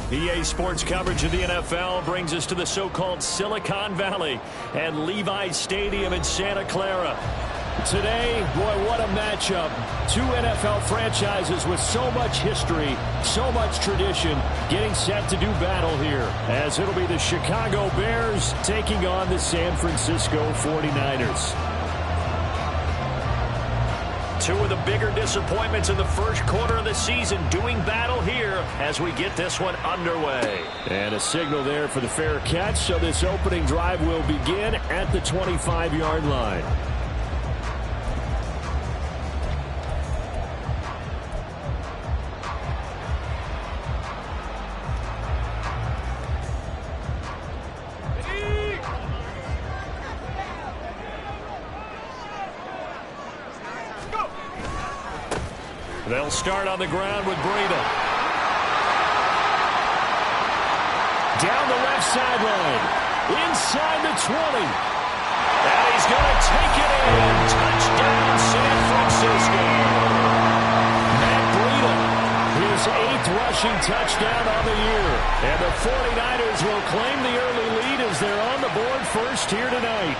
EA Sports coverage of the NFL brings us to the so-called Silicon Valley and Levi's Stadium in Santa Clara. Today, boy, what a matchup. Two NFL franchises with so much history, so much tradition, getting set to do battle here, as it'll be the Chicago Bears taking on the San Francisco 49ers. Two of the bigger disappointments in the first quarter of the season doing battle here as we get this one underway. And a signal there for the fair catch, so this opening drive will begin at the 25-yard line. They'll start on the ground with Breida. Down the left sideline. Inside the 20. And he's going to take it in. Touchdown, San Francisco. Matt Breida, his 8th rushing touchdown on the year. And the 49ers will claim the early lead as they're on the board first here tonight.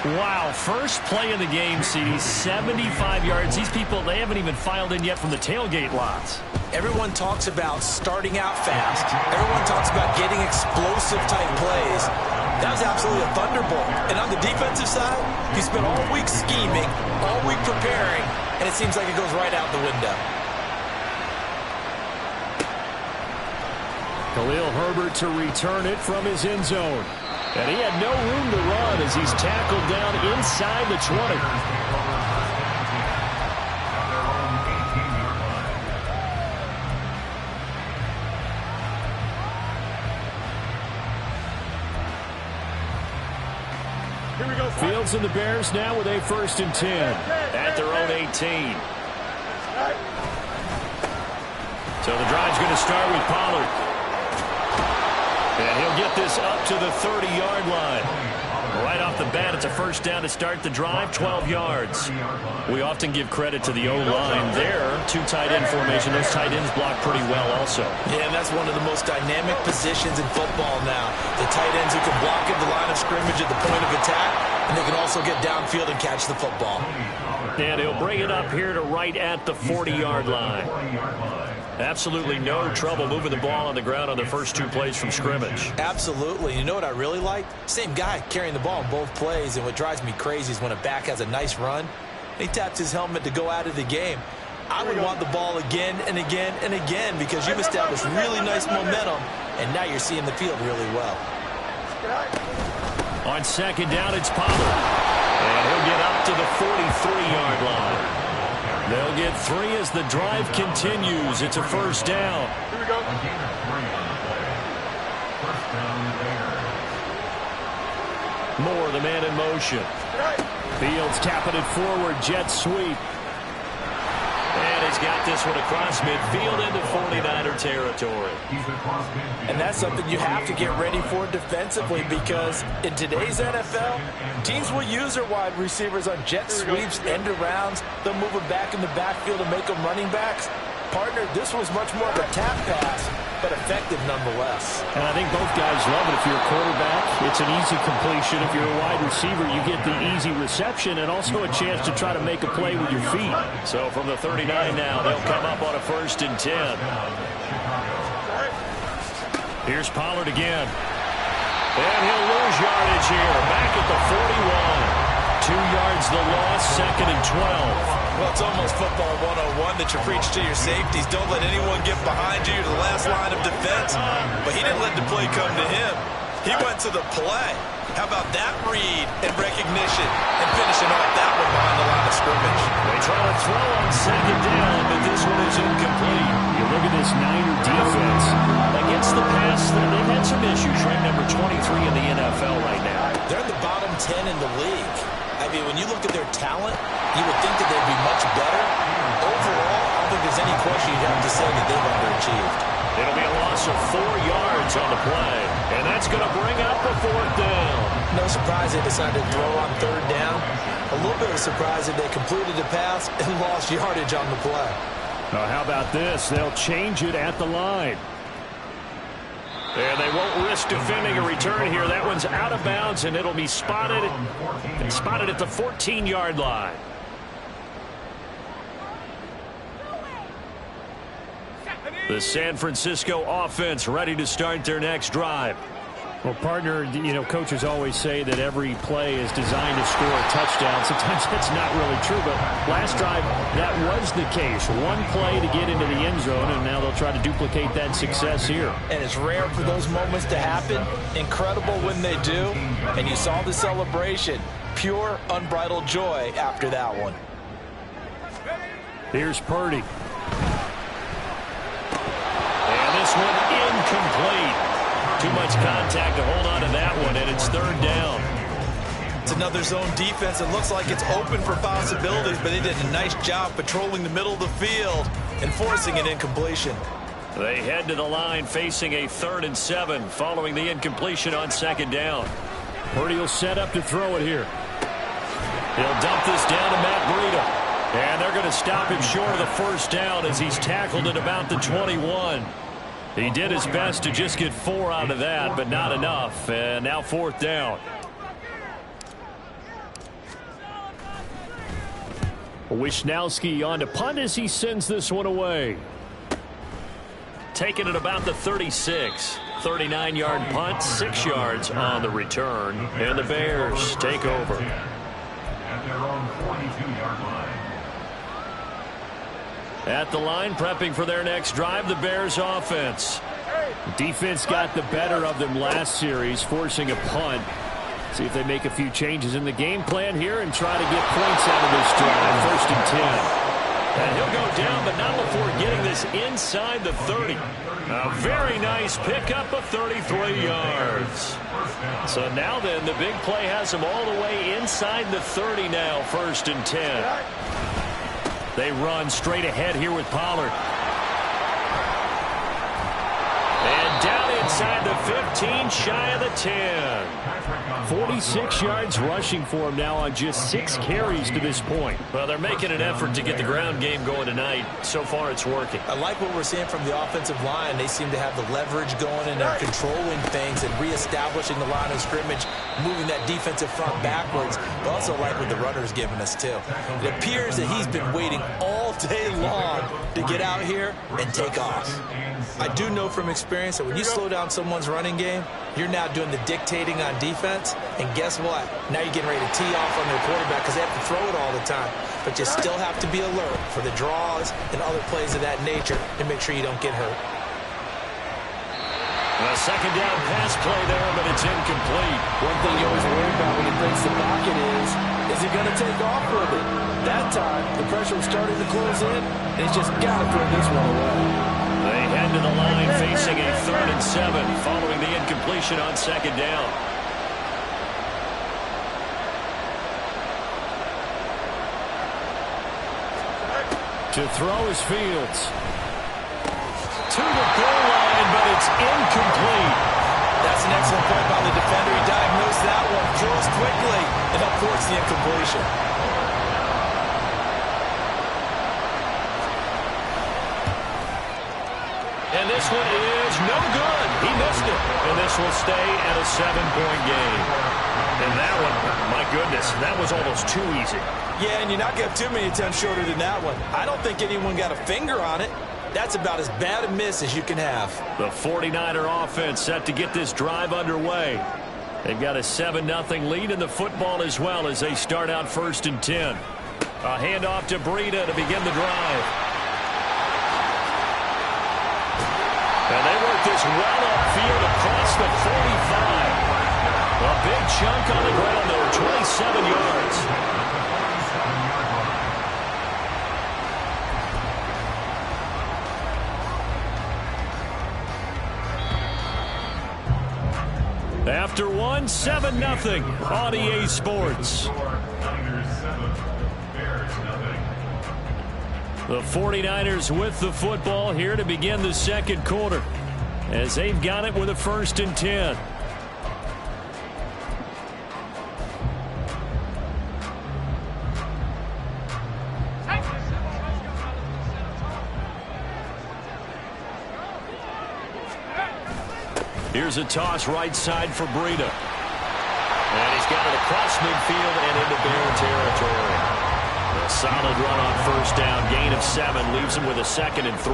Wow, first play of the game, CD, 75 yards. These people, they haven't even filed in yet from the tailgate lots. Everyone talks about starting out fast. Everyone talks about getting explosive-type plays. That was absolutely a thunderbolt. And on the defensive side, he spent all week scheming, all week preparing, and it seems like it goes right out the window. Khalil Herbert to return it from his end zone. And he had no room to run as he's tackled down inside the 20. Here we go. Fields and the Bears now with a 1st and 10 at their own 18. So the drive's going to start with Pollard. And he'll get this up to the 30-yard line. Right off the bat, it's a first down to start the drive, 12 yards. We often give credit to the O-line there. 2 tight end formation. Those tight ends block pretty well also. Yeah, and that's one of the most dynamic positions in football now. The tight ends who can block at the line of scrimmage at the point of attack, and they can also get downfield and catch the football. And he'll bring it up here to right at the 40-yard line. Absolutely no trouble moving the ball on the ground on the first 2 plays from scrimmage. Absolutely. You know what I really like? Same guy carrying the ball in both plays, and what drives me crazy is when a back has a nice run, he taps his helmet to go out of the game. I would want the ball again and again and again because you've established really nice momentum, and now you're seeing the field really well. On second down, it's Pollard. And he'll get up to the 43-yard line. They'll get 3 as the drive continues. It's a first down. Here we go. Moore, the man in motion. Fields tapping it forward, jet sweep. And he's got this one across midfield into 49er territory. And that's something you have to get ready for defensively because in today's NFL, teams will use their wide receivers on jet sweeps, end arounds. They'll move them back in the backfield and make them running backs. Partner, this was much more of a tap pass, but effective nonetheless. And I think both guys love it. If you're a quarterback, it's an easy completion. If you're a wide receiver, you get the easy reception and also a chance to try to make a play with your feet. So from the 39 now, they'll come up on a 1st and 10. Here's Pollard again. And he'll lose yardage here. Back at the 41. 2 yards the loss, 2nd and 12. Well, it's almost football 101 that you preach to your safeties. Don't let anyone get behind you to the last line of defense. But he didn't let the play come to him. He went to the play. How about that read and recognition and finishing off that one behind the line of scrimmage? They try to throw on second down, but this one is incomplete. You look at this Niner defense. Against the pass, they've had some issues. Ranked number 23 in the NFL right now. They're in the bottom 10 in the league. I mean, when you look at their talent, you would think that they'd be much better. Overall, I don't think there's any question you'd have to say that they've underachieved. It'll be a loss of 4 yards on the play. And that's going to bring up the 4th down. No surprise they decided to throw on 3rd down. A little bit of surprise that they completed the pass and lost yardage on the play. How about this? They'll change it at the line. And they won't risk defending a return here. That one's out of bounds, and it'll be spotted at the 14-yard line. The San Francisco offense ready to start their next drive. Well, partner, coaches always say that every play is designed to score a touchdown. Sometimes that's not really true, but last drive, that was the case. One play to get into the end zone, and now they'll try to duplicate that success here. And it's rare for those moments to happen. Incredible when they do. And you saw the celebration. Pure, unbridled joy after that one. Here's Purdy. And this one incomplete. Too much contact to hold on to that one, and it's third down. It's another zone defense. It looks like it's open for possibilities, but they did a nice job patrolling the middle of the field and forcing an incompletion. They head to the line facing a 3rd and 7 following the incompletion on second down. Purdy will set up to throw it here. He'll dump this down to Matt Breida. And they're going to stop him short of the first down as he's tackled at about the 21. He did his best to just get 4 out of that, but not enough. And now 4th down. Wishnowski on to punt as he sends this one away. Taken at about the 36. 39-yard punt, 6 yards on the return. And the Bears take over. At their own 42-yard line. At the line, prepping for their next drive, the Bears offense. Defense got the better of them last series, forcing a punt. See if they make a few changes in the game plan here and try to get points out of this drive. 1st and 10. And he'll go down, but not before getting this inside the 30. A very nice pickup of 33 yards. So now then, the big play has him all the way inside the 30 now, 1st and 10. They run straight ahead here with Pollard. And down inside the 15, shy of the 10. 46 yards rushing for him now on just 6 carries to this point. Well, they're making an effort to get the ground game going tonight. So far, it's working. I like what we're seeing from the offensive line. They seem to have the leverage going, and they're controlling things and reestablishing the line of scrimmage, moving that defensive front backwards. But also like what the runner's giving us, too. It appears that he's been waiting all day long to get out here and take off. I do know from experience that when you slow down someone's running game, you're now doing the dictating on defense. And guess what? Now you're getting ready to tee off on their quarterback because they have to throw it all the time. But you still have to be alert for the draws and other plays of that nature to make sure you don't get hurt. A second down pass play there, but it's incomplete. One thing you always worry about when he breaks the pocket is he going to take off with it? That time, the pressure was starting to close in, and he's just got to throw this one away. They head to the line facing a 3rd and 7 following the incompletion on second down. To throw is Fields. To the goal line, but it's incomplete. That's an excellent point by the defender. He diagnosed that one, throws quickly, and they'll force the incompletion. And this one is no good. He missed it. And this will stay at a 7-point game. And that one, my goodness, that was almost too easy. Yeah, and you're not going to have too many attempts shorter than that one. I don't think anyone got a finger on it. That's about as bad a miss as you can have. The 49er offense set to get this drive underway. They've got a 7-0 lead in the football as well as they start out 1st and 10. A handoff to Breida to begin the drive. And they work this well upfield across the 45. A big chunk on the ground there, 27 yards. After one, 7-0 on EA Sports. The 49ers with the football here to begin the second quarter as they've got it with a 1st and 10. Here's a toss right side for Breida. And he's got it across midfield and into Bear territory. A solid run on first down. Gain of 7 leaves him with a 2nd and 3.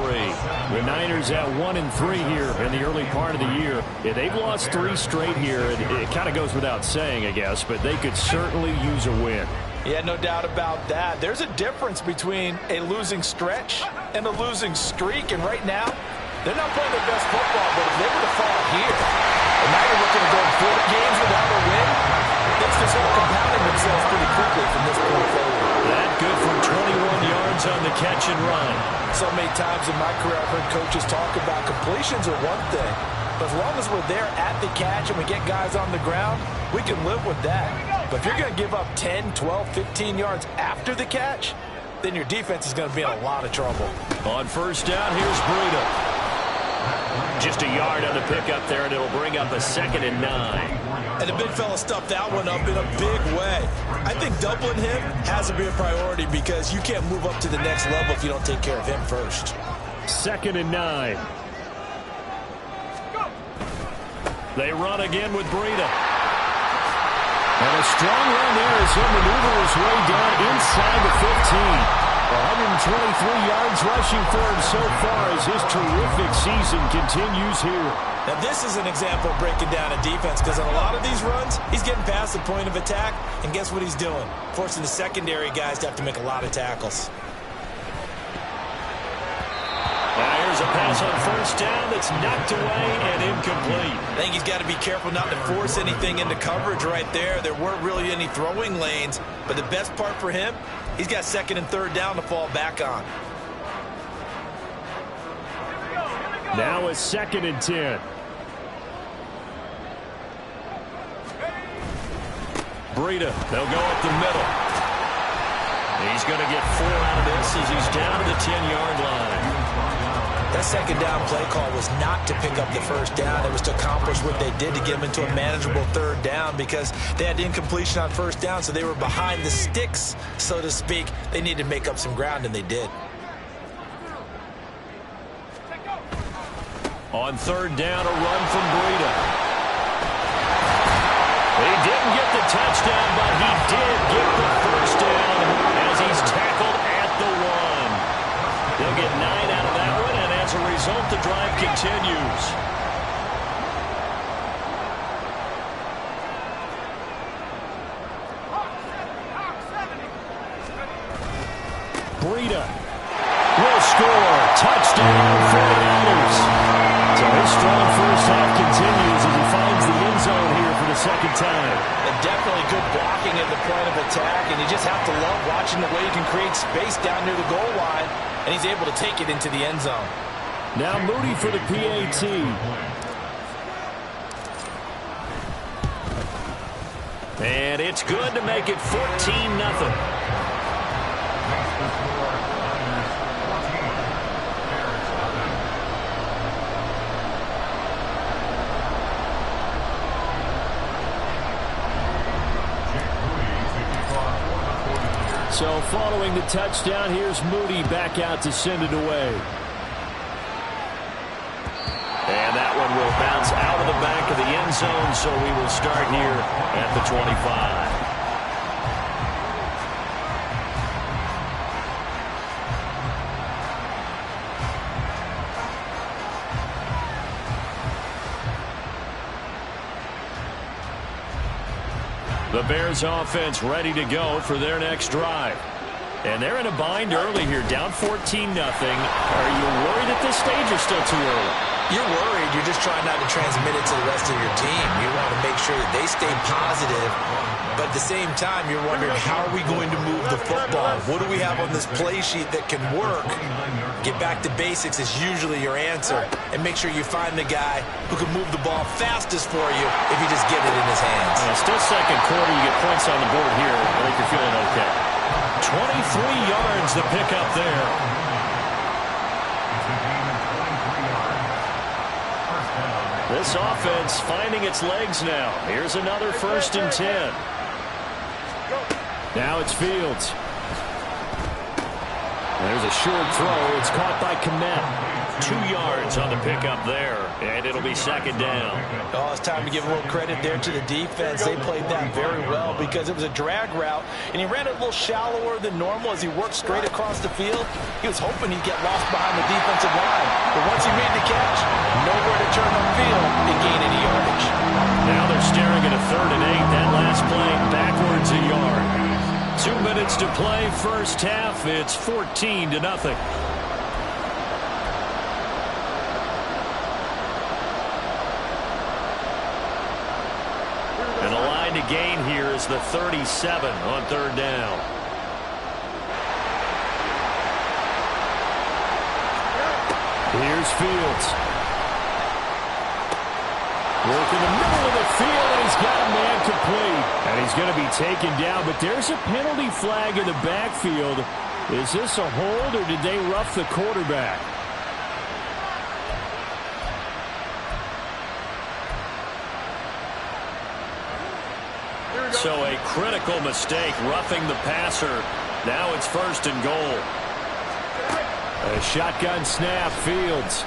The Niners at 1-3 here in the early part of the year. Yeah, they've lost 3 straight here. It kind of goes without saying, I guess, but they could certainly use a win. Yeah, no doubt about that. There's a difference between a losing stretch and a losing streak, and right now, they're not playing their best football, but if they were to fall here, and now you're looking to go 4 games without a win, things just start compounding themselves pretty quickly from this point forward. That good for 21 yards on the catch and run. So many times in my career, I've heard coaches talk about completions are one thing, but as long as we're there at the catch and we get guys on the ground, we can live with that. But if you're going to give up 10, 12, 15 yards after the catch, then your defense is going to be in a lot of trouble. On first down, here's Breida. Just a yard on the pickup there, and it'll bring up a 2nd and 9. And the big fella stuffed that one up in a big way. I think doubling him has to be a priority because you can't move up to the next level if you don't take care of him first. 2nd and 9. They run again with Breida. And a strong run there as he'll maneuver his way down inside the 15. 123 yards rushing for him so far as his terrific season continues here. Now this is an example of breaking down a defense because on a lot of these runs, he's getting past the point of attack, and guess what he's doing? Forcing the secondary guys to have to make a lot of tackles. Now here's a pass on first down that's knocked away and incomplete. I think he's got to be careful not to force anything into coverage right there. There weren't really any throwing lanes, but the best part for him, he's got 2nd and 3rd down to fall back on. Now a 2nd and 10. Breida, they'll go up the middle. He's going to get 4 out of this as he's down to the 10-yard line. That 2nd down play call was not to pick up the first down. It was to accomplish what they did to get them into a manageable 3rd down because they had incompletion on first down, so they were behind the sticks, so to speak. They needed to make up some ground, and they did. On 3rd down, a run from Breida. He didn't get the touchdown, but he did get the first down as he's tackled at the 1. They'll get 9 out of that one, and as a result, the drive continues. Breida will score. Touchdown, 49ers. So his strong first half continues as he finds the end zone here for the 2nd time. And definitely good blocking at the point of attack, and you just have to love watching the way he can create space down near the goal line, and he's able to take it into the end zone. Now Moody for the PAT. And it's good to make it 14-0. So following the touchdown, here's Moody back out to send it away. And that one will bounce out of the back of the end zone, so we will start here at the 25. The Bears offense ready to go for their next drive. And they're in a bind early here, down 14-0. Are you worried at this stage or still too early? You're worried. You're just trying not to transmit it to the rest of your team. You want to make sure that they stay positive. But at the same time, you're wondering, how are we going to move the football? What do we have on this play sheet that can work? Get back to basics is usually your answer. And make sure you find the guy who can move the ball fastest for you if you just get it in his hands. Still 2nd quarter, you get points on the board here. I think you're feeling okay. 23 yards to pick up there. This offense finding its legs now. Here's another 1st and 10. Now it's Fields. There's a short throw. It's caught by Kmet. 2 yards on the pickup there, and it'll be second down. Oh, it's time to give a little credit there to the defense. They played that very well because it was a drag route, and he ran it a little shallower than normal as he worked straight across the field. He was hoping he'd get lost behind the defensive line, but once he made the catch, nowhere to turn upfield and gain any yardage. Now they're staring at a 3rd and 8. That last play backwards a yard. 2 minutes to play, first half. It's 14-0. And the line to gain here is the 37 on 3rd down. Here's Fields. Work in the middle of the field, and he's got a man complete. And he's going to be taken down, but there's a penalty flag in the backfield. Is this a hold, or did they rough the quarterback? So a critical mistake, roughing the passer. Now it's 1st and goal. A shotgun snap, Fields.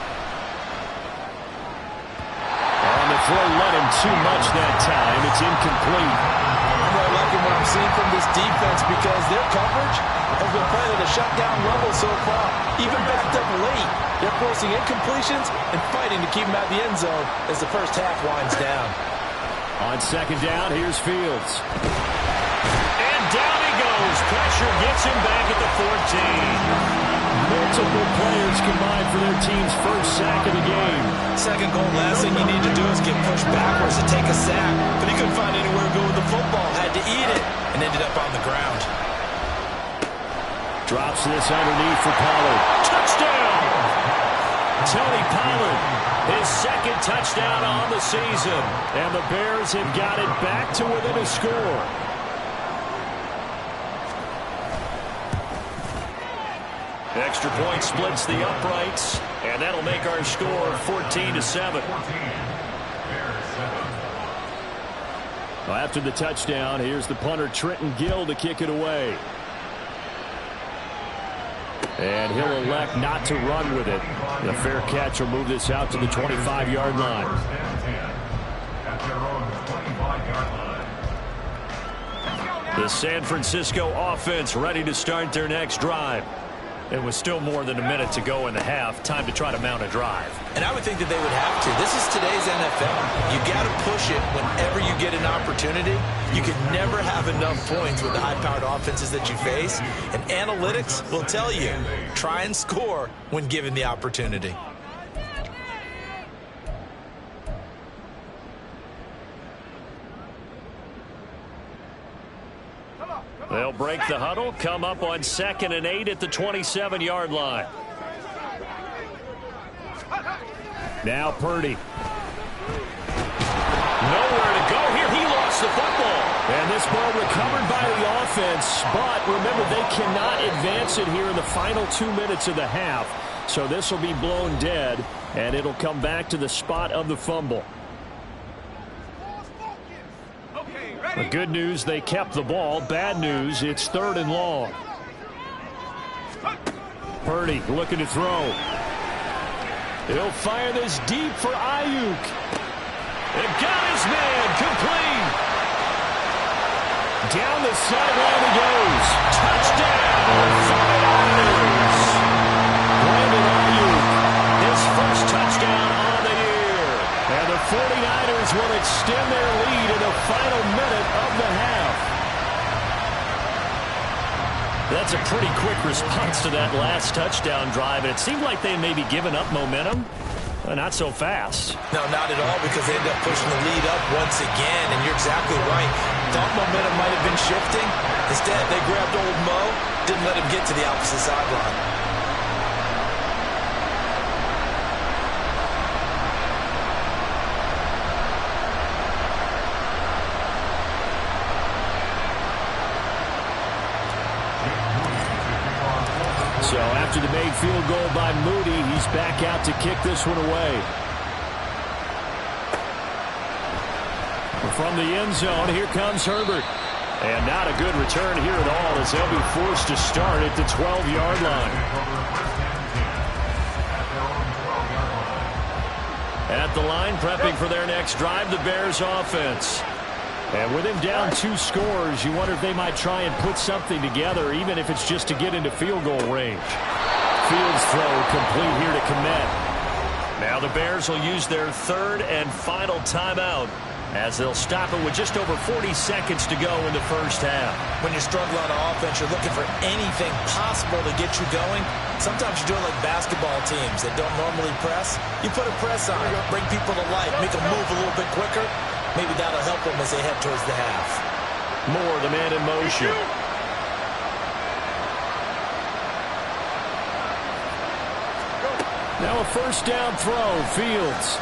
On the throw, let him too much that time. It's incomplete. I'm really liking what I'm seeing from this defense because their coverage has been playing at a shutdown level so far. Even backed up late, they're forcing incompletions and fighting to keep them out of the end zone as the first half winds down. On 2nd down, here's Fields. And down he goes. Pressure gets him back at the 14. Multiple players combined for their team's first sack of the game. Second goal, last thing you need to do is get pushed backwards to take a sack. But he couldn't find anywhere to go with the football. Had to eat it and ended up on the ground. Drops this underneath for Pollard. Touchdown! Tony Pollard, his 2nd touchdown on the season. And the Bears have got it back to within a score. Extra point splits the uprights, and that'll make our score 14-7. Well, after the touchdown, here's the punter Trenton Gill to kick it away. And he'll elect not to run with it. The fair catch will move this out to the 25-yard line. The San Francisco offense ready to start their next drive. It was still more than a minute to go in the half. Time to try to mount a drive. And I would think that they would have to. This is today's NFL. You got to push it whenever you get an opportunity. You can never have enough points with the high-powered offenses that you face. And analytics will tell you, try and score when given the opportunity. They'll break the huddle, come up on 2nd and 8 at the 27-yard line. Now Purdy. Nowhere to go here. He lost the football. And this ball recovered by the offense. But remember, they cannot advance it here in the final 2 minutes of the half. So this will be blown dead, and it'll come back to the spot of the fumble. The good news, they kept the ball. Bad news, it's 3rd and long. Purdy looking to throw. He'll fire this deep for Ayuk. And got his man complete. Down the sideline he goes. Touchdown, 49ers. Brandon Ayuk, his first touchdown on the year. And the 49ers will extend their lead in the final minute of the half. That's a pretty quick response to that last touchdown drive. And it seemed like they may be giving up momentum. Not so fast. No, not at all, because they ended up pushing the lead up once again. And you're exactly right. Thought momentum might have been shifting. Instead, they grabbed old Mo, didn't let him get to the opposite sideline. So after the made field goal by Moody, he's back out to kick this one away. From the end zone, here comes Herbert. And not a good return here at all, as they'll be forced to start at the 12-yard line. At the line, prepping for their next drive, the Bears offense. And with him down 2 scores, you wonder if they might try and put something together, even if it's just to get into field goal range. Fields throw complete here to Kmet. Now the Bears will use their 3rd and final timeout as they'll stop it with just over 40 seconds to go in the first half. When you struggle on offense, you're looking for anything possible to get you going. Sometimes you do it like basketball teams that don't normally press. You put a press on, bring people to life, make them move a little bit quicker. Maybe that'll help them as they head towards the half. Moore, the man in motion. Now a first down throw, Fields.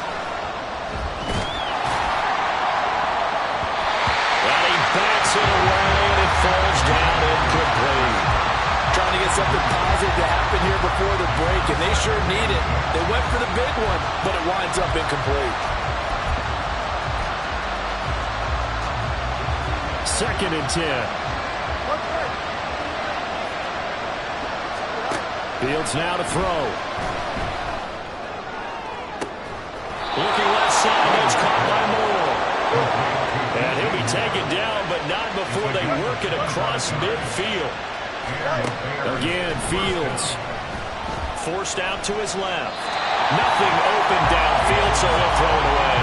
And he bats it away, and it falls down incomplete. Trying to get something positive to happen here before the break, and they sure need it. They went for the big one, but it winds up incomplete. 2nd and 10. Fields now to throw. Looking left side, that's caught by Moore. And he'll be taken down, but not before they work it across midfield. Again, Fields forced out to his left. Nothing open downfield, so he'll throw it away.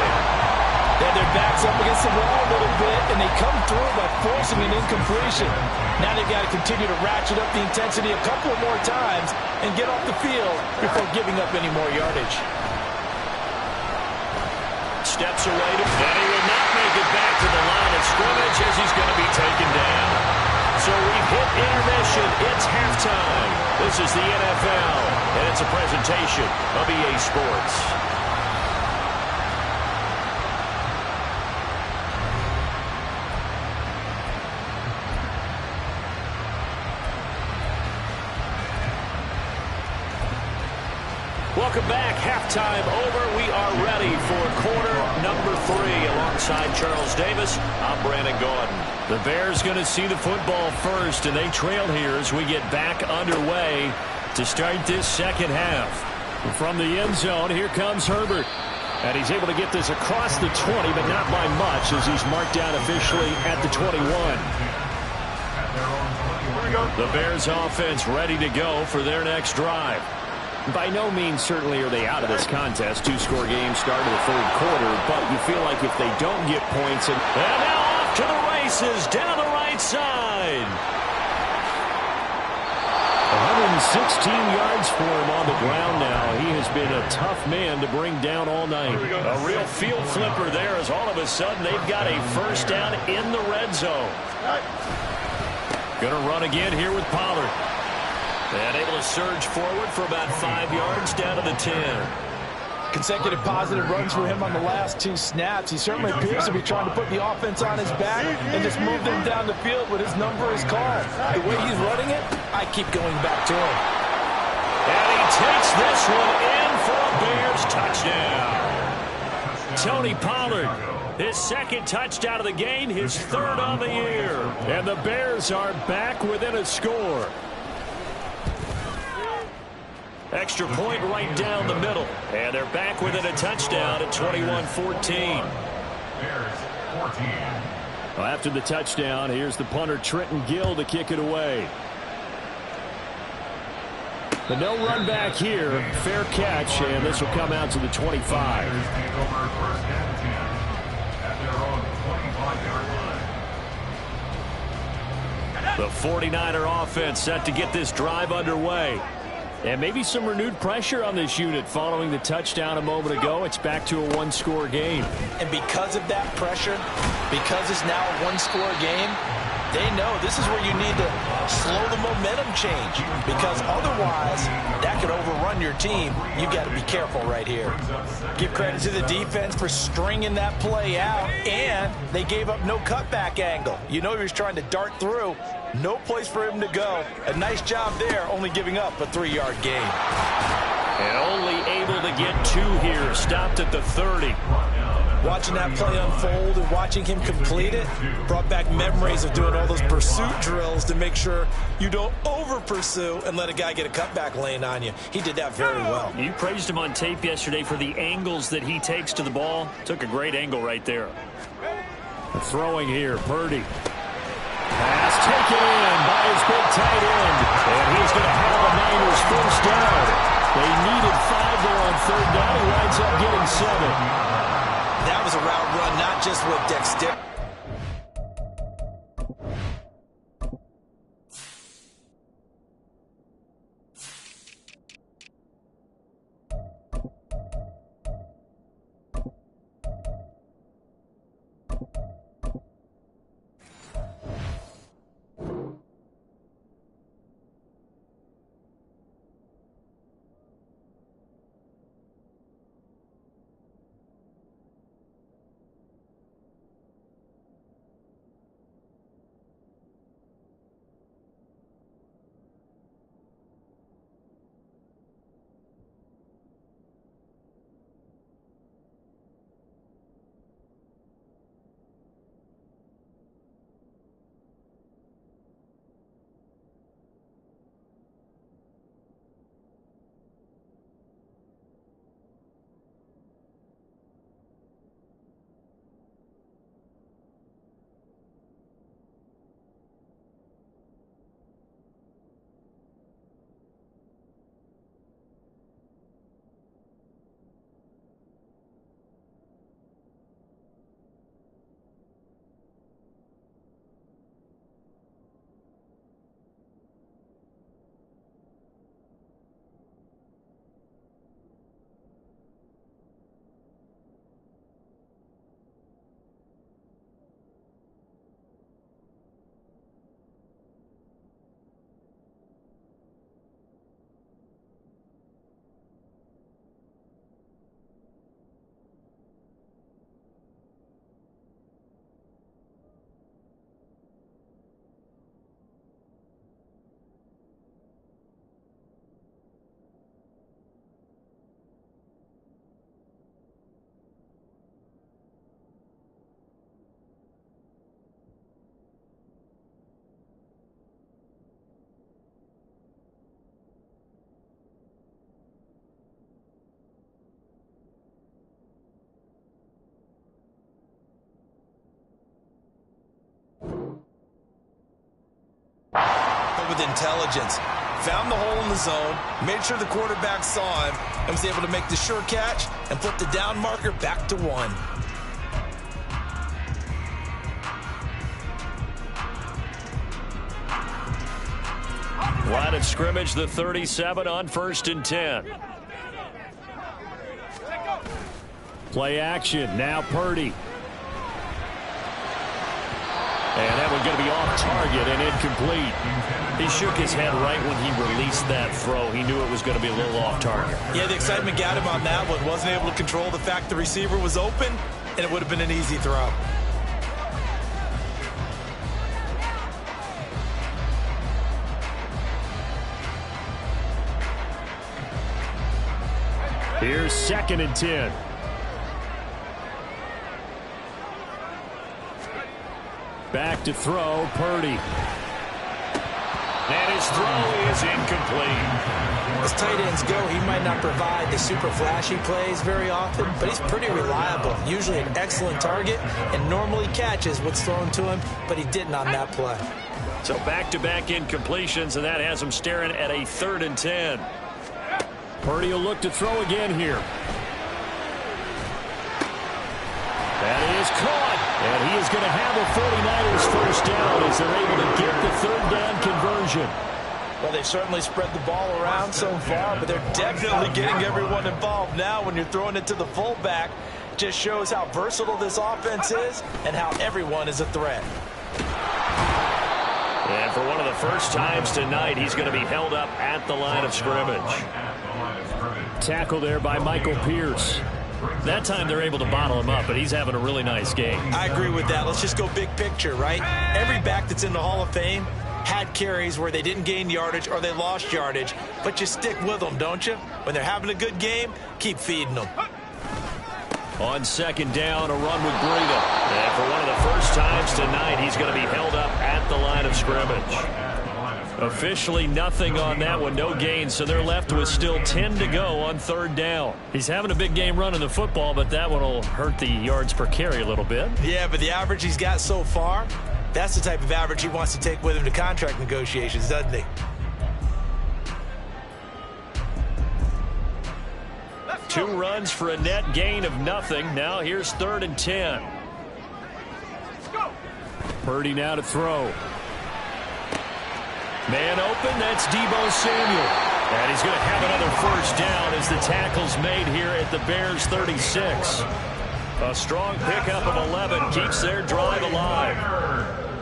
And their backs up against the wall a little bit, and they come through by forcing an incompletion. Now they've got to continue to ratchet up the intensity a couple of more times and get off the field before giving up any more yardage. Steps away, and he will not make it back to the line of scrimmage as he's going to be taken down. So we've hit intermission. It's halftime. This is the NFL, and it's a presentation of EA Sports. Welcome back. Halftime over. We are ready for quarter number 3. Alongside Charles Davis, I'm Brandon Gordon. The Bears going to see the football first, and they trail here as we get back underway to start this second half. From the end zone, here comes Herbert. And he's able to get this across the 20, but not by much as he's marked down officially at the 21. The Bears offense ready to go for their next drive. By no means certainly are they out of this contest. 2-score game start of the 3rd quarter, but you feel like if they don't get points, and now off to the races down the right side. 116 yards for him on the ground now. He has been a tough man to bring down all night. A real field flipper there as all of a sudden they've got a first down in the red zone. Going to run again here with Pollard. And able to surge forward for about 5 yards down to the 10. Consecutive positive runs for him on the last 2 snaps. He certainly appears to be trying to put the offense on his back and just move them down the field when his number is called. The way he's running it, I keep going back to him. And he takes this one in for a Bears touchdown. Tony Pollard, his 2nd touchdown of the game, his 3rd on the year. And the Bears are back within a score. Extra point right down the middle. And they're back within a touchdown at 21-14. Well, after the touchdown, here's the punter Trenton Gill to kick it away. But no run back here. Fair catch, and this will come out to the 25. The 49er offense set to get this drive underway. And maybe some renewed pressure on this unit following the touchdown a moment ago. It's back to a 1-score game. And because of that pressure, because it's now a 1-score game, they know this is where you need to slow the momentum change. Because otherwise, that could overrun your team. You've got to be careful right here. Give credit to the defense for stringing that play out. And they gave up no cutback angle. You know he was trying to dart through. No place for him to go. A nice job there, only giving up a 3-yard gain. And only able to get 2 here. Stopped at the 30. Watching that play unfold and watching him complete it brought back memories of doing all those pursuit drills to make sure you don't over-pursue and let a guy get a cutback lane on you. He did that very well. You praised him on tape yesterday for the angles that he takes to the ball. Took a great angle right there. Throwing here, Purdy. Pass taken in by his big tight end. And he's going to have the Niners first down. They needed 5 there on 3rd down. He winds up getting 7. That was a route run, not just with dexterity. With intelligence, found the hole in the zone, made sure the quarterback saw him, and was able to make the sure catch and put the down marker back to 1. Line of scrimmage, the 37 on 1st and 10. Play action, now Purdy. And that one's going to be off target and incomplete. He shook his head right when he released that throw. He knew it was going to be a little off target. Yeah, the excitement got him on that one. Wasn't able to control the fact the receiver was open, and it would have been an easy throw. Here's 2nd and 10. Back to throw, Purdy. And his throw is incomplete. As tight ends go, he might not provide the super flashy plays very often, but he's pretty reliable. Usually an excellent target and normally catches what's thrown to him, but he didn't on that play. So back-to-back incompletions, and that has him staring at a 3rd and 10. Purdy will look to throw again here. That is caught. And he is going to have the 49ers first down as they're able to get the 3rd down conversion. Well, they've certainly spread the ball around so far, but they're definitely getting everyone involved now when you're throwing it to the fullback. Just shows how versatile this offense is and how everyone is a threat. And for one of the first times tonight, he's going to be held up at the line of scrimmage. Tackle there by Michael Pierce. That time they're able to bottle him up, but he's having a really nice game. I agree with that. Let's just go big picture, right? Every back that's in the Hall of Fame had carries where they didn't gain yardage or they lost yardage, but you stick with them, don't you? When they're having a good game, keep feeding them. On second down, a run with Breida. And for one of the first times tonight, he's going to be held up at the line of scrimmage. Officially nothing on that one, no gain, so they're left with still 10 to go on third down. He's having a big game running the football, but that one will hurt the yards per carry a little bit. Yeah, but the average he's got so far, that's the type of average he wants to take with him to contract negotiations, doesn't he? Two runs for a net gain of nothing. Now here's 3rd and 10. Purdy now to throw. Man open, that's Deebo Samuel. And he's going to have another first down as the tackle's made here at the Bears 36. A strong pickup of 11 keeps their drive alive.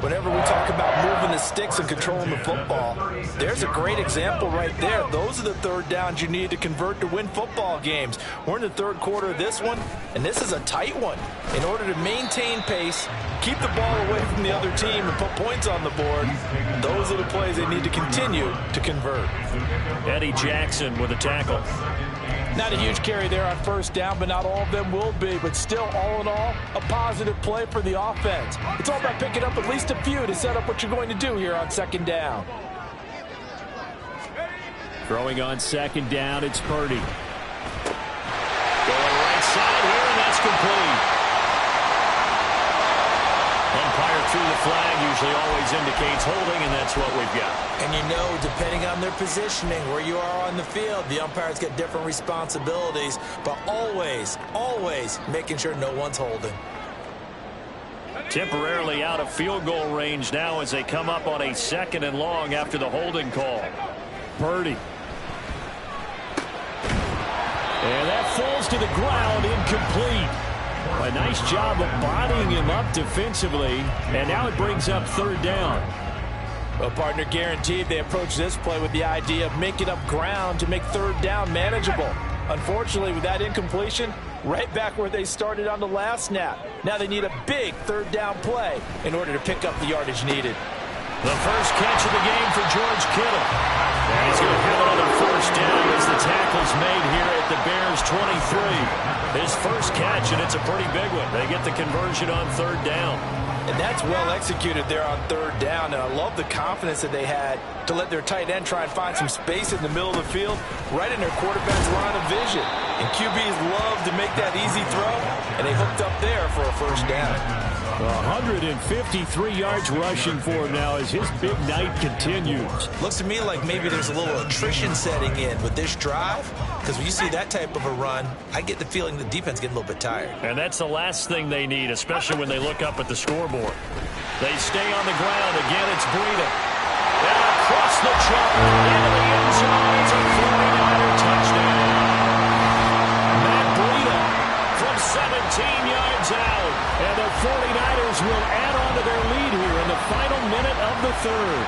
Whenever we talk about moving the sticks and controlling the football, there's a great example right there. Those are the third downs you need to convert to win football games. We're in the third quarter of this one, and this is a tight one. In order to maintain pace, keep the ball away from the other team, and put points on the board, those are the plays they need to continue to convert. Eddie Jackson with a tackle. Not a huge carry there on first down, but not all of them will be. But still, all in all, a positive play for the offense. It's all about picking up at least a few to set up what you're going to do here on second down. Throwing on second down, it's Purdy. Going right side here, and that's complete. Umpire threw the flag, usually always indicates holding, and that's what we've got. And you know, depending on their positioning, where you are on the field, the umpires get different responsibilities, but always, always making sure no one's holding. Temporarily out of field goal range now as they come up on a 2nd and long after the holding call. Purdy. And that falls to the ground, incomplete. A nice job of bodying him up defensively, and now it brings up 3rd down. Well, partner, guaranteed they approach this play with the idea of making up ground to make 3rd down manageable. Unfortunately, with that incompletion, right back where they started on the last snap. Now they need a big 3rd down play in order to pick up the yardage needed. The first catch of the game for George Kittle. And he's going to have another first down as the tackle's made here at the Bears 23. His first catch, and it's a pretty big one. They get the conversion on 3rd down. And that's well executed there on 3rd down. And I love the confidence that they had to let their tight end try and find some space in the middle of the field, right in their quarterback's line of vision. And QBs love to make that easy throw, and they hooked up there for a first down. 153 yards rushing for him now as his big night continues. Looks to me like maybe there's a little attrition setting in with this drive, because when you see that type of a run, I get the feeling the defense getting a little bit tired. And that's the last thing they need, especially when they look up at the scoreboard. They stay on the ground. Again, it's Breida. And across the chalk into the end zone. It's a 49er touchdown. Matt Breida from 17 yards out. And the 49ers will add on to their lead here in the final minute of the 3rd.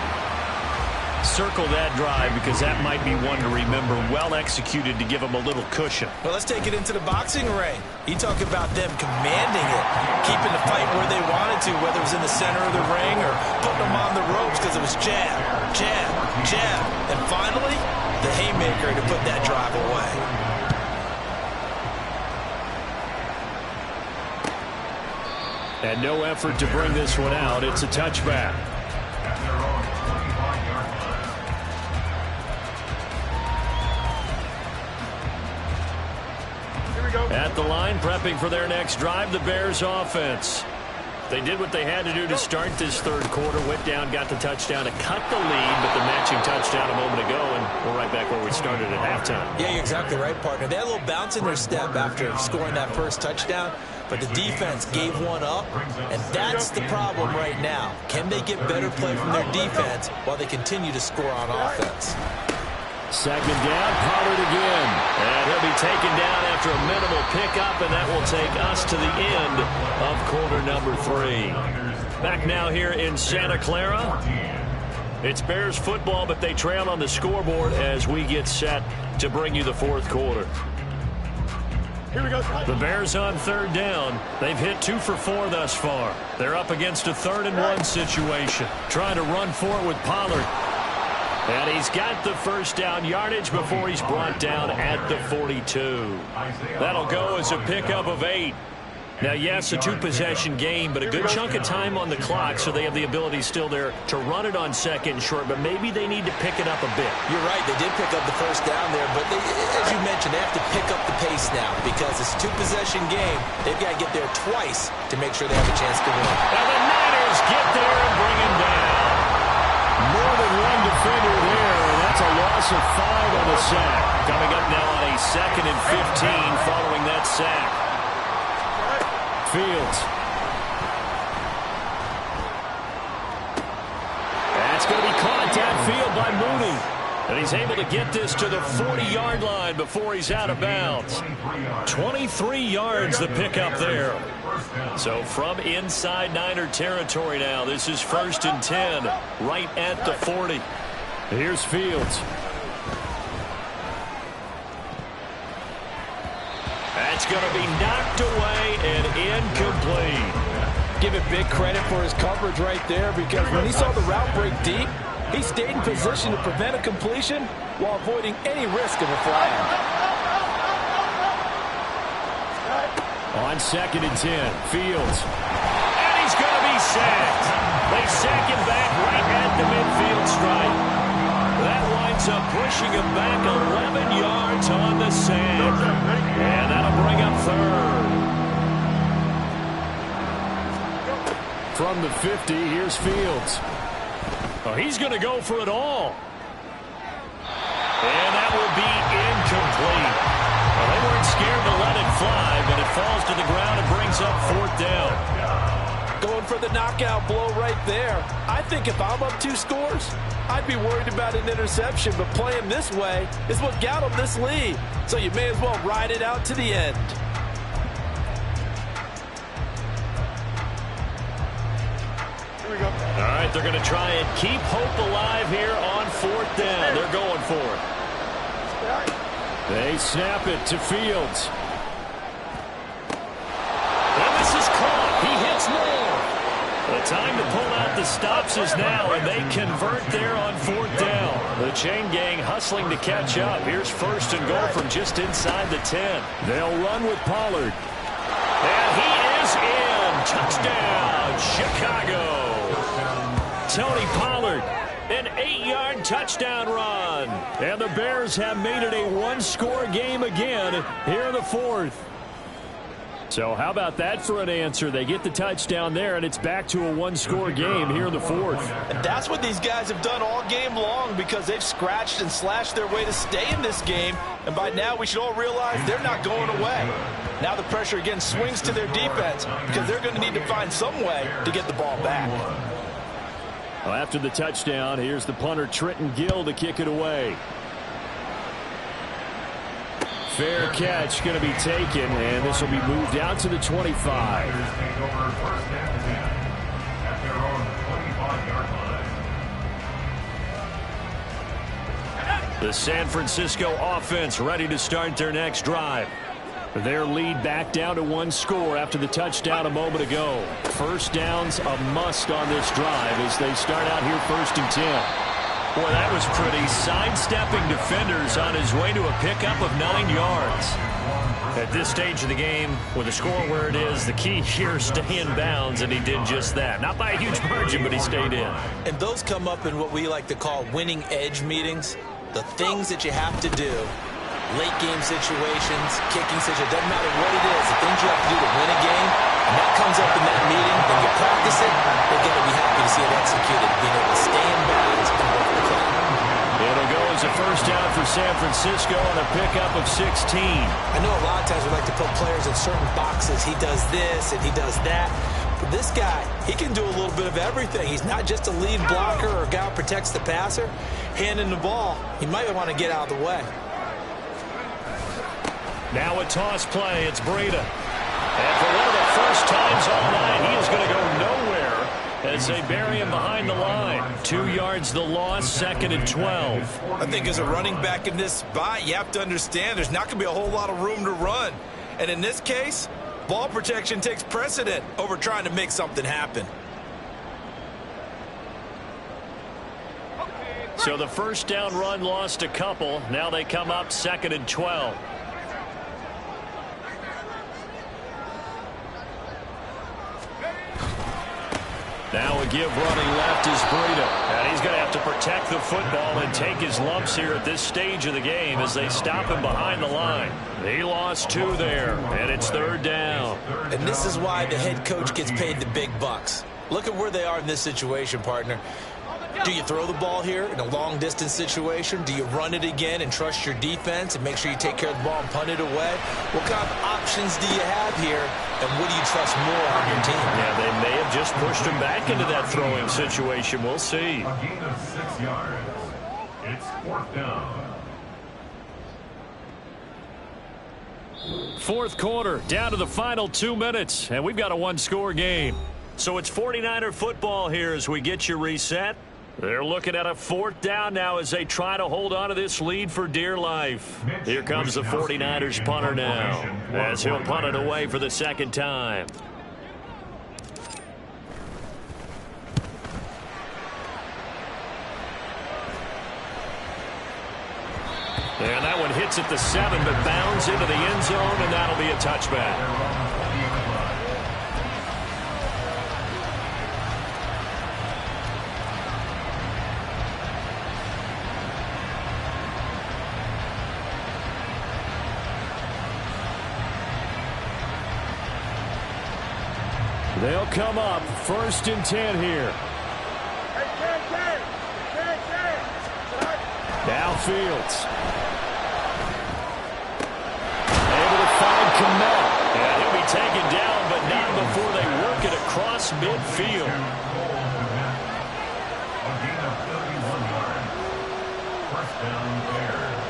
Circle that drive because that might be one to remember. Well executed to give them a little cushion. Well, let's take it into the boxing ring. You talk about them commanding it, keeping the fight where they wanted to, whether it was in the center of the ring or putting them on the ropes because it was jab, jab, jab. And finally, the haymaker to put that drive away. And no effort to bring this one out. It's a touchback. At the line, prepping for their next drive, the Bears offense. They did what they had to do to start this 3rd quarter. Went down, got the touchdown to cut the lead, but the matching touchdown a moment ago, and we're right back where we started at halftime. Yeah, you're exactly right, partner. They had a little bounce in their step after scoring that first touchdown, but the defense gave one up, and that's the problem right now. Can they get better play from their defense while they continue to score on offense? 2nd down, Pollard again. And he'll be taken down after a minimal pickup, and that will take us to the end of quarter number 3. Back now here in Santa Clara. It's Bears football, but they trail on the scoreboard as we get set to bring you the 4th quarter. The Bears on third down. They've hit 2 for 4 thus far. They're up against a 3rd and 1 situation. Trying to run for it with Pollard. And he's got the first down yardage before he's brought down at the 42. That'll go as a pickup of 8. Now, yes, a 2-possession game, but a good chunk of time on the clock, so they have the ability still there to run it on 2nd and short, but maybe they need to pick it up a bit. You're right. They did pick up the first down there, but as you mentioned, they have to pick up the pace now because it's a 2-possession game. They've got to get there twice to make sure they have a chance to win. Now the Niners get there and bring him down. More than one defender there, and that's a loss of 5 on the sack. Coming up now on a 2nd and 15 following that sack. Fields. That's going to be caught downfield by Mooney. And he's able to get this to the 40-yard line before he's out of bounds. 23 yards the pickup there. So from inside Niner territory now, this is 1st and 10, right at the 40. Here's Fields. That's going to be knocked away and incomplete. Give it big credit for his coverage right there because when he saw the route break deep, he stayed in position to prevent a completion while avoiding any risk of a flag. On 2nd and 10, Fields. And he's going to be sacked. They sack him back right at the midfield stripe. That winds up pushing him back 11 yards on the sack. And that'll bring up 3rd. From the 50, here's Fields. Oh, he's going to go for it all. And that will be incomplete. Well, they weren't scared to let it fly, but it falls to the ground and brings up 4th down. Going for the knockout blow right there. I think if I'm up 2 scores, I'd be worried about an interception, but playing this way is what got them this lead. So you may as well ride it out to the end. Here we go. All right, they're going to try and keep hope alive here on 4th down. They're going for it. They snap it to Fields. And this is caught. He hits Moore. The time to pull out the stops is now, and they convert there on 4th down. The chain gang hustling to catch up. Here's 1st and goal from just inside the 10. They'll run with Pollard. And he is in. Touchdown, Chicago. Tony Pollard, an 8-yard touchdown run. And the Bears have made it a 1-score game again here in the 4th. So how about that for an answer? They get the touchdown there, and it's back to a 1-score game here in the 4th. And that's what these guys have done all game long because they've scratched and slashed their way to stay in this game. And by now, we should all realize they're not going away. Now the pressure again swings to their defense because they're going to need to find some way to get the ball back. Well, after the touchdown, here's the punter Trenton Gill to kick it away. Fair catch going to be taken, and this will be moved out to the 25. The San Francisco offense ready to start their next drive. Their lead back down to 1 score after the touchdown a moment ago. First down's a must on this drive as they start out here 1st and 10. Boy, that was pretty. Sidestepping defenders on his way to a pickup of 9 yards. At this stage of the game, with the score where it is, the key here is stay in bounds, and he did just that. Not by a huge margin, but he stayed in. And those come up in what we like to call winning edge meetings. The things that you have to do. Late game situations, kicking situations, doesn't matter what it is, the things you have to do to win a game, and that comes up in that meeting, then you practice it, they're going to be happy to see it executed, being able to stay in bounds and work the clock. It'll go as a first down for San Francisco on a pickup of 16. I know a lot of times we like to put players in certain boxes. He does this and he does that. But this guy, he can do a little bit of everything. He's not just a lead blocker or a guy who protects the passer. Handing the ball, he might want to get out of the way. Now a toss play, it's Breida. And for one of the first times all night, he is going to go nowhere as they bury him behind the line. 2 yards the loss, 2nd and 12. I think as a running back in this spot, you have to understand there's not going to be a whole lot of room to run. And in this case, ball protection takes precedent over trying to make something happen. So the first down run lost a couple. Now they come up 2nd and 12. Now a give running left is Breida. And he's going to have to protect the football and take his lumps here at this stage of the game as they stop him behind the line. He lost 2 there, and it's 3rd down. And this is why the head coach gets paid the big bucks. Look at where they are in this situation, partner. Do you throw the ball here in a long-distance situation? Do you run it again and trust your defense and make sure you take care of the ball and punt it away? What kind of options do you have here, and what do you trust more on your team? Yeah, they may have just pushed him back into that throwing situation. We'll see. A gain of 6 yards. It's 4th down. 4th quarter, down to the final 2 minutes, and we've got a 1-score game. So it's 49er football here as we get you reset. They're looking at a 4th down now as they try to hold on to this lead for dear life. Here comes the 49ers punter now as he'll punt it away for the 2nd time. And that one hits at the 7 but bounds into the end zone, and that'll be a touchback. They'll come up 1st and 10 here. Now Fields. Able to find Kmet. And he'll be taken down, but not before they work it across midfield. A gain of 31 yards. 1st down Bears.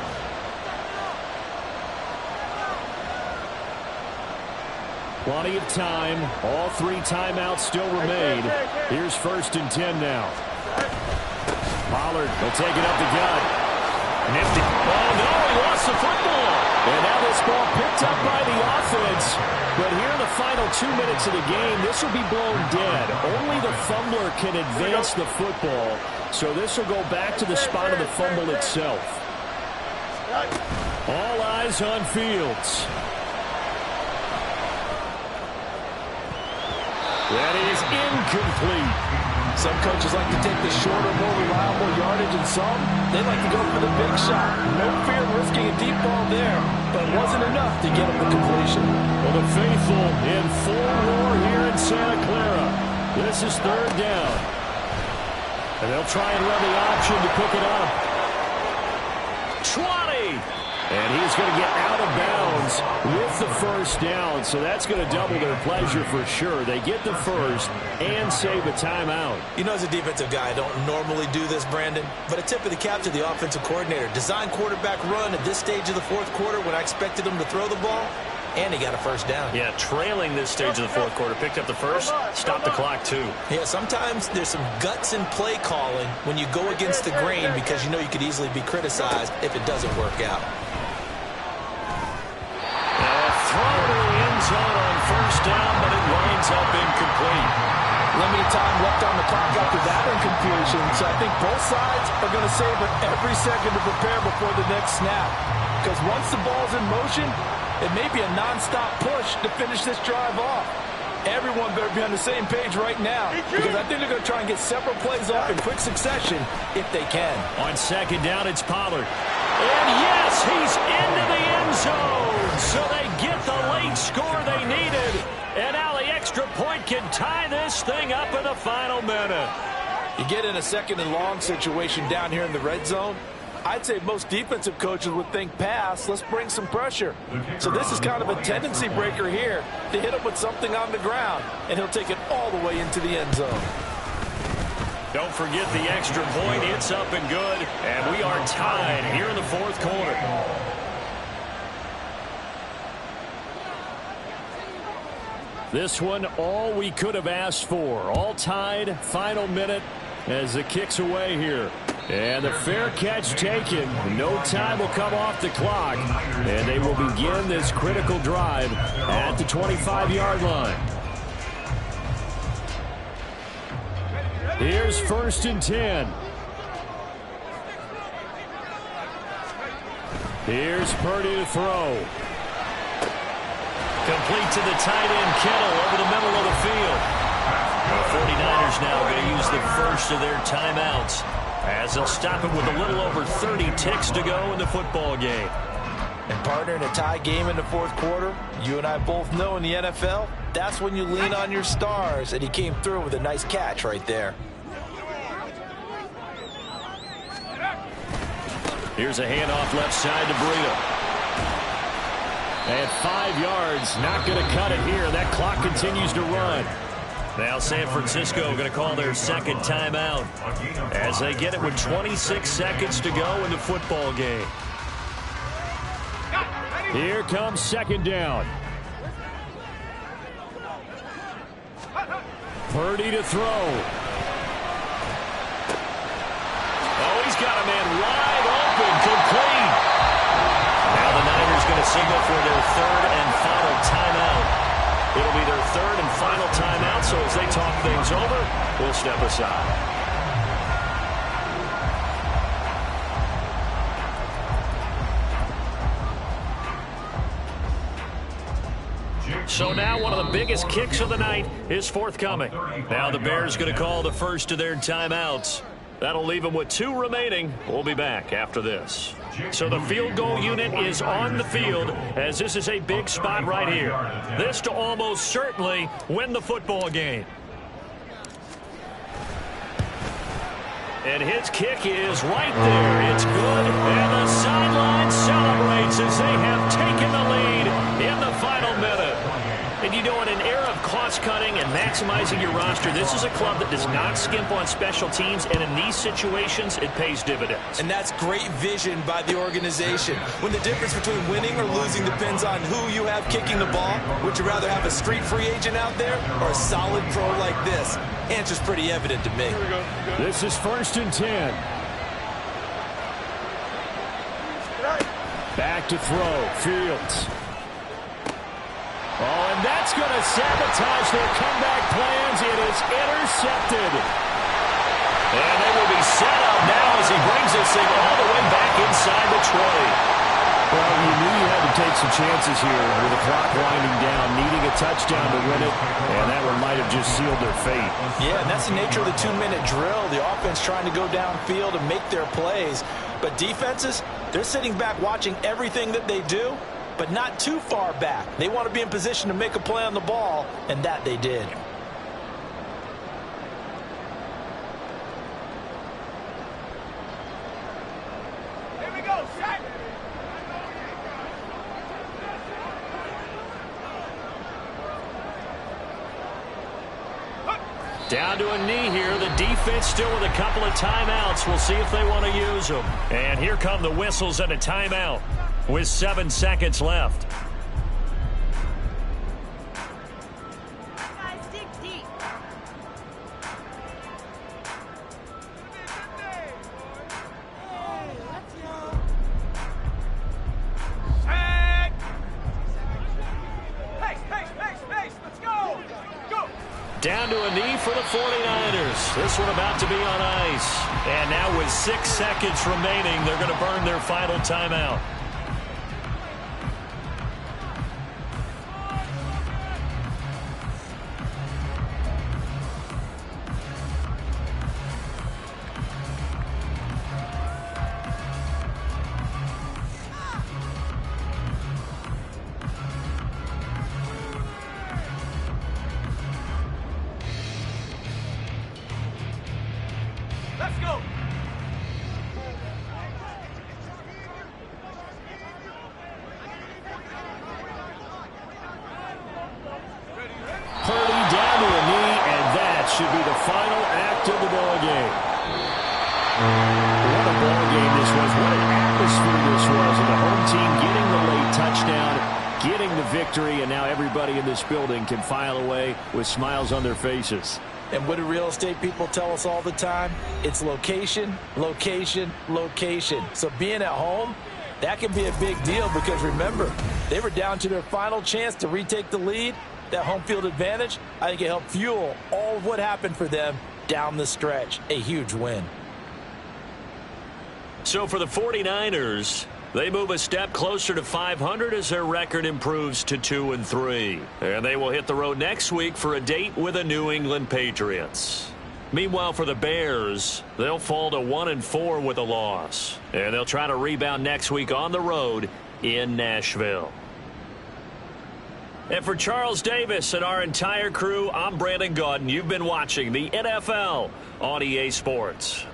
Plenty of time. All 3 timeouts still remain. Here's 1st and 10 now. Pollard will take it up the gut. Nifty. Oh, no, he lost the football. And now this ball picked up by the offense. But here in the final 2 minutes of the game, this will be blown dead. Only the fumbler can advance the football. So this will go back to the spot of the fumble itself. All eyes on Fields. That is incomplete. Some coaches like to take the shorter, more reliable yardage, and some, they like to go for the big shot. No fear of risking a deep ball there, but it wasn't enough to get them the completion. Well, the faithful in full roar here in Santa Clara. This is 3rd down. And they'll try and run the option to pick it up. 20! And he's going to get out of bounds with the 1st down, so that's going to double their pleasure for sure. They get the 1st and save a timeout. You know, as a defensive guy, I don't normally do this, Brandon, but a tip of the cap to the offensive coordinator. Design quarterback run at this stage of the 4th quarter when I expected him to throw the ball, and he got a 1st down. Yeah, trailing this stage of the 4th quarter. Picked up the 1st, stopped the clock too. Yeah, sometimes there's some guts in play calling when you go against the grain because you know you could easily be criticized if it doesn't work out. Throw to the end zone on 1st down, but it winds up incomplete. Limited time left on the clock after that incompletion, so I think both sides are going to savor every second to prepare before the next snap. Because once the ball's in motion, it may be a non-stop push to finish this drive off. Everyone better be on the same page right now, because I think they're going to try and get several plays off in quick succession if they can. On 2nd down, it's Pollard. And yes, he's into the end zone. So they get the late score they needed. And now the extra point can tie this thing up in the final minute. You get in a 2nd and long situation down here in the red zone, I'd say most defensive coaches would think pass, let's bring some pressure. So this is kind of a tendency breaker here to hit him with something on the ground, and he'll take it all the way into the end zone. Don't forget the extra point. It's up and good. And we are tied here in the 4th quarter. This one, all we could have asked for. All tied, final minute as it kicks away here. And the fair catch taken. No time will come off the clock. And they will begin this critical drive at the 25-yard line. Here's 1st and 10. Here's Purdy to throw. Complete to the tight end, Kittle, over the middle of the field. The 49ers now going to use the first of their timeouts, as they'll stop it with a little over 30 ticks to go in the football game. And partner, in a tie game in the 4th quarter, you and I both know in the NFL, that's when you lean on your stars, and he came through with a nice catch right there. Here's a handoff left side to Breida. And 5 yards, not going to cut it here. That clock continues to run. Now San Francisco going to call their second timeout as they get it with 26 seconds to go in the football game. Here comes 2nd down. Purdy to throw. Oh, he's got a man wide open, complete. Now the Niners going to signal for their 3rd and final timeout. It'll be their 3rd and final timeout, so as they talk things over, we'll step aside. So now one of the biggest kicks of the night is forthcoming. Now the Bears going to call the first of their timeouts. That'll leave them with 2 remaining. We'll be back after this. So the field goal unit is on the field, as this is a big spot right here. This to almost certainly win the football game. And his kick is right there. It's good. And the sideline celebrates as they have taken the lead in the final minute. And you know, in an era of cost-cutting and maximizing your roster, this is a club that does not skimp on special teams, and in these situations, it pays dividends. And that's great vision by the organization. When the difference between winning or losing depends on who you have kicking the ball, would you rather have a street free agent out there or a solid pro like this? Answer's pretty evident to me. This is 1st and 10. Back to throw. Fields. Oh, and that's going to sabotage their comeback plans. It is intercepted. And they will be set up now as he brings this thing all the way back inside the 20. Well, you knew you had to take some chances here with the clock winding down, needing a touchdown to win it, and that one might have just sealed their fate. Yeah, and that's the nature of the 2-minute drill. The offense trying to go downfield and make their plays. But defenses, they're sitting back watching everything that they do, but not too far back. They want to be in position to make a play on the ball, and that they did. Here we go, set. Down to a knee here. The defense still with a couple of timeouts. We'll see if they want to use them. And here come the whistles and a timeout with 7 seconds left. Guys, dig deep. Set. Pace. Let's go. Go. Down to a knee for the 49ers. This one about to be on ice. And now with 6 seconds remaining, they're going to burn their final timeout. Let's go. Purdy down to a knee, and that should be the final act of the ball game. What a ball game this was. What an atmosphere this was. And the home team getting the late touchdown, getting the victory, and now everybody in this building can file away with smiles on their faces. And what do real estate people tell us all the time? It's location, location, location. So being at home, that can be a big deal because remember, they were down to their final chance to retake the lead. That home field advantage, I think it helped fuel all of what happened for them down the stretch. A huge win. So for the 49ers, they move a step closer to 500 as their record improves to 2-3. And they will hit the road next week for a date with the New England Patriots. Meanwhile, for the Bears, they'll fall to 1-4 with a loss. And they'll try to rebound next week on the road in Nashville. And for Charles Davis and our entire crew, I'm Brandon Gaudin. You've been watching the NFL on EA Sports.